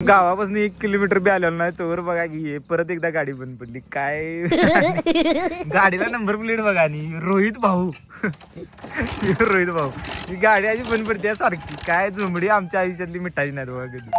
गावापासून 1 किलोमीटर बी आलेलो नाही तोवर बघा की परत एकदा गाडी बंद पडली. काय गाडीला नंबर प्लेट बघा आणि रोहित भाऊ रोहित भाऊ ही गाडी अशी बंद पडते सारखी. काय झोंबडी आमच्या आयुष्यातली मिठाई नाही बघा कधी.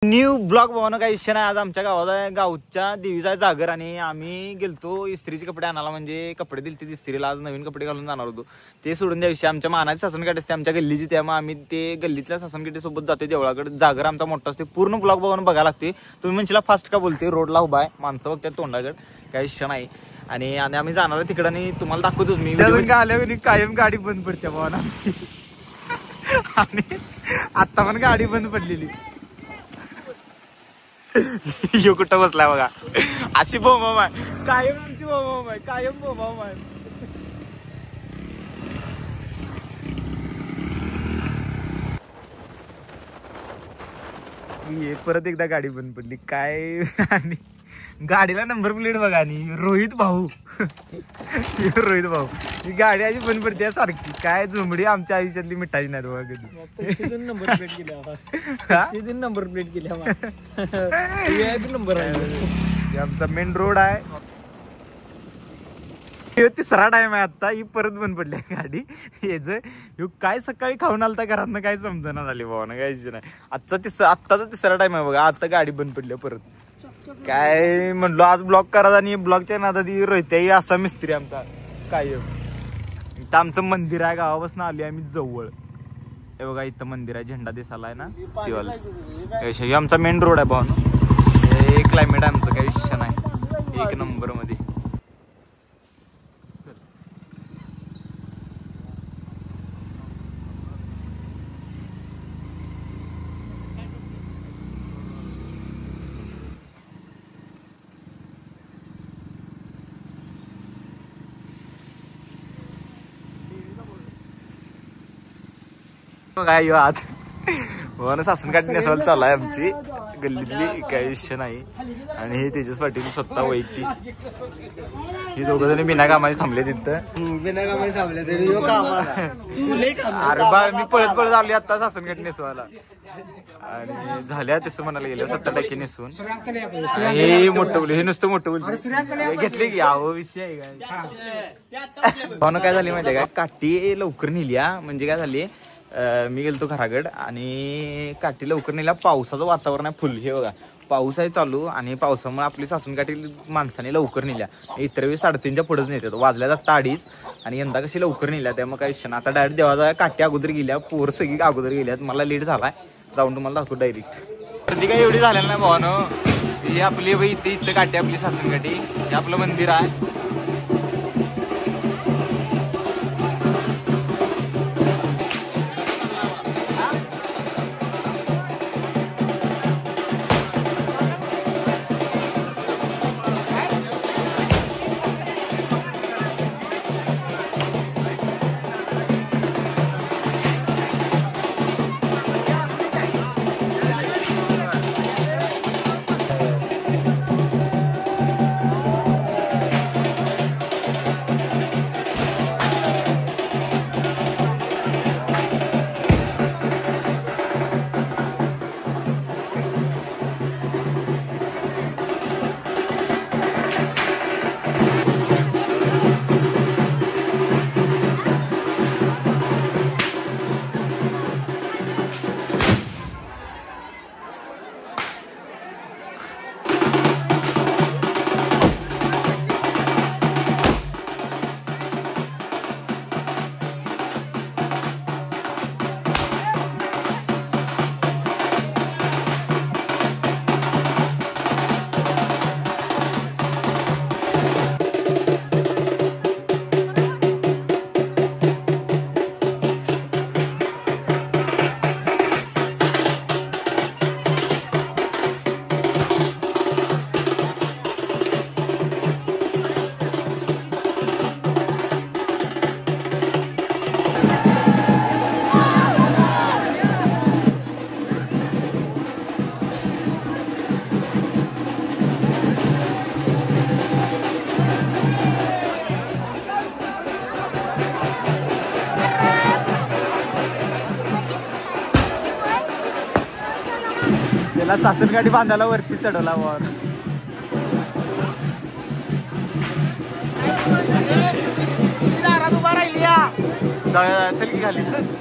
न्यू ब्लॉग भावना काही विषय नाही. आज आमच्या गावच्या देवीचा जागर आणि आम्ही गेलतो इस्त्रीचे कपडे आणायला. म्हणजे कपडे दिलते इस्त्रीला. आज नवीन कपडे घालून जाणार होतो. ते सोडून द्या विषय. आमच्या मानाची सासनकाठी असते आमच्या गल्लीची. त्यामुळे आम्ही ते गल्लीतल्या सासनकाठी सोबत जातोय देवळाकडे. जागर आमचा मोठा असते. पूर्ण ब्लॉग भावना बघायला लागतोय. तुम्ही म्हणशीला फास्ट का बोलते. रोडला उभा आहे माणसं बघतात तोंडाकडे. काही विषय नाही. आणि आम्ही जाणार आहे तिकडे आणि तुम्हाला दाखवतोच मी. आल्या कायम गाडी बंद पडते भावना आणि आता पण गाडी बंद पडलेली. यो कुठं बसलाय बघा. अशी बोंबाम आहे कायम. आमची बोंबाम आहे कायम बोंबाम आहे. परत एकदा गाडी बंद पडली. काय आणि गाडीला नंबर प्लेट बघा आणि रोहित भाऊ रोहित भाऊ ही गाडी अशी बंद पडते सारखी. काय झोंबडी आमच्या आयुष्यातली मिठाई नाही बघा कधी. नंबर प्लेट केल्या नंबर प्लेट केल्या नंबर आहे. आमचा मेन रोड आहे. तिसरा टाइम आहे आता. ही परत बंद पडली गाडी. हे काय सकाळी खाऊन आलता घरात काय समजना झाली भावा ना. काही नाही. आत्ताचा तिसरा टाइम आहे बघा. आता गाडी बंद पडली परत. काय म्हणलो आज ब्लॉक करा आणि ब्लॉकच्या नादात रोहित असा मिस्त्री आमचा कायम. इथं आमचं मंदिर आहे. गावापासून आली आम्ही जवळ. हे बघा इथं मंदिर आहे. झेंडा दिसायला आहे ना तिवाला. आमचा मेन रोड आहे भाऊ. हे क्लायमेट आहे आमचं. काही विषय नाही. 1 नंबर मध्ये. काय आज हो ना सासनकाठी नेसवायला चालू आहे आमची गल्लीतली. काही विषय नाही. आणि हे तेजस पाटील स्वतः वैयक्तिक ही दोघं जण बिना कामाचे थांबले तिथं. बिना कामाचे थांबले. अरे बा मी पळत आली आता सासनकाठी नेसवायला. आणि झाल्या तसं म्हणायला गेलं 70% नेसून. हे मोठं बोल. हे नुसतं मोठं बोल घेतले की अहो विषय आहे काय. पाहुणं काय झाली माहिती आहे काय. काठी लवकर नेली. म्हणजे काय झाली मी गेलतो घराकडे आणि काठी लवकर नेल्या. पावसाचं वातावरण आहे फुल. हे बघा पाऊस आहे चालू आणि पावसामुळे आपली सासनकाठी माणसाने लवकर नेल्या. इतर वेळी 3:30च्या पुढेच नेतात. वाजल्या जात 2:30 आणि यंदा कशी लवकर नेल्या. त्यामुळे काही विषय. आता डायरेक्ट देवाचा काठी अगोदर गेल्या. पोर सगळी अगोदर गेल्यात. मला लेट झालाय. जाऊन तुम्हाला दाखवतो डायरेक्ट. गर्दी काही एवढी झालेली नाही भावानं. ही आपली इथं काठी आपली सासनकाठी. हे आपलं मंदिर आहे. याला सासनगाडी बांधायला वरती चढवला वर. उभा राहिली चल की खाली चल.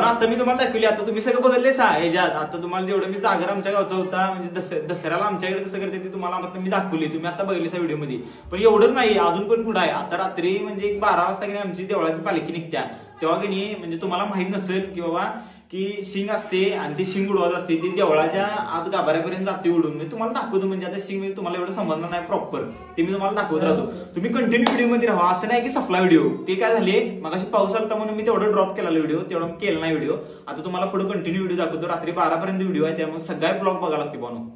आता मी तुम्हाला दाखवली. आता तुम्ही सगळं बघितलेच आहे. आता तुम्हाला जेवढं मी जागर आमच्या गावचा होता म्हणजे दसऱ्याला आमच्याकडे कसं करते ते तुम्हाला मी दाखवली. तुम्ही आता बघितले व्हिडिओ मध्ये. पण एवढंच नाही, अजून पण पुढे आहे. आता रात्री म्हणजे 12 वाजता की आमची देवळाची पालखी निघत्या तेव्हा की नाही म्हणजे तुम्हाला माहित नसेल की बाबा की शिंग असते आणि ती शिंग उडवत असते ती देवळाच्या आत गाभाऱ्यापर्यंत जाते उडून. मी तुम्हाला दाखवतो म्हणजे आता शिंग तुम्हाला एवढं समजणार नाही प्रॉपर ते मी तुम्हाला दाखवत राहतो. तुम्ही कंटिन्यू व्हिडिओ मध्ये राहा. असं नाही की सपला व्हिडिओ. ते काय झाले मग अशी पाऊस आलता म्हणून मी तेवढं ड्रॉप केला व्हिडिओ, तेवढं केला नाही व्हिडिओ. आता तुम्हाला पुढे कंटिन्यू व्हिडिओ दाखवतो. रात्री 12 पर्यंत व्हिडिओ आहे त्यामुळे सगळ्या ब्लॉग बघायला लागते बनवून.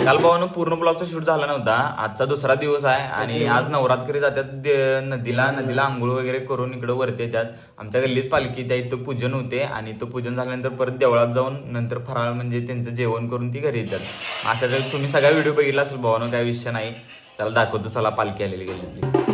काल भावानं पूर्ण ब्लॉगचा शूट झाला नव्हता. आजचा दुसरा दिवस आहे आणि आज नवरात्री जातात नदीला आंघोळ वगैरे करून इकडे वरती येतात. आमच्या गल्लीत पालखी त्या इथं पूजन होते आणि तो पूजन झाल्यानंतर परत देवळात जाऊन नंतर फराळ म्हणजे त्यांचं जेवण करून ती घरी येतात. अशा तुम्ही सगळा व्हिडिओ बघितला असेल भावानं, काय विषय नाही. त्याला दाखवतो चला पालखी आलेली गल्लीतली.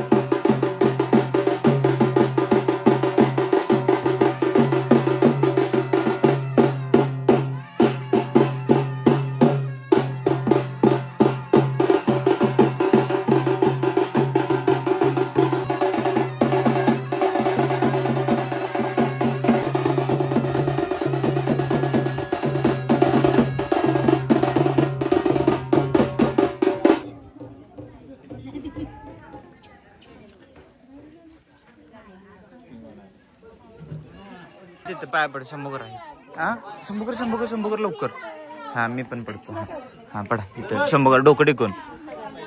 तिथं पाय पड. शंभूकर आहे. हा शंभूकर लवकर. हा मी पण पडतो. हा पडा इथं शंभूकर डोकं टेकून.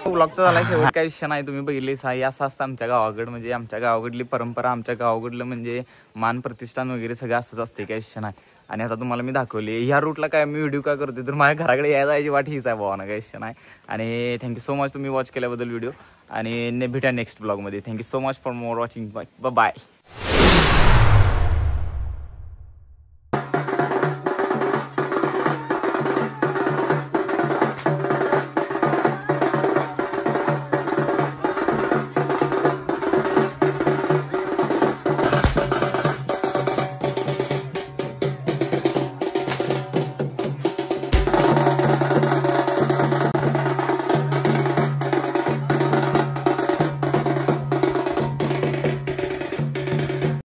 ब्लॉगचा झाला शेवट. काय विषय नाही. तुम्ही बघितले साई असं असतं आमच्या गावाकडं. म्हणजे आमच्या गावाकडली परंपरा, आमच्या गावाकडलं म्हणजे मान प्रतिष्ठान वगैरे सगळं असंच असते. काय विषय नाही. आणि आता तुम्हाला मी दाखवले ह्या रूटला काय मी व्हिडिओ काय करतोय तर माझ्या घराकडे यायला जायची वाट हीच आहे भावाना. काय विषय नाही. आणि थँक्यू सो मच तुम्ही वॉच केल्याबद्दल व्हिडिओ. आणि भेटा नेक्स्ट ब्लॉगमध्ये. Thank you so much for more watching. Bye.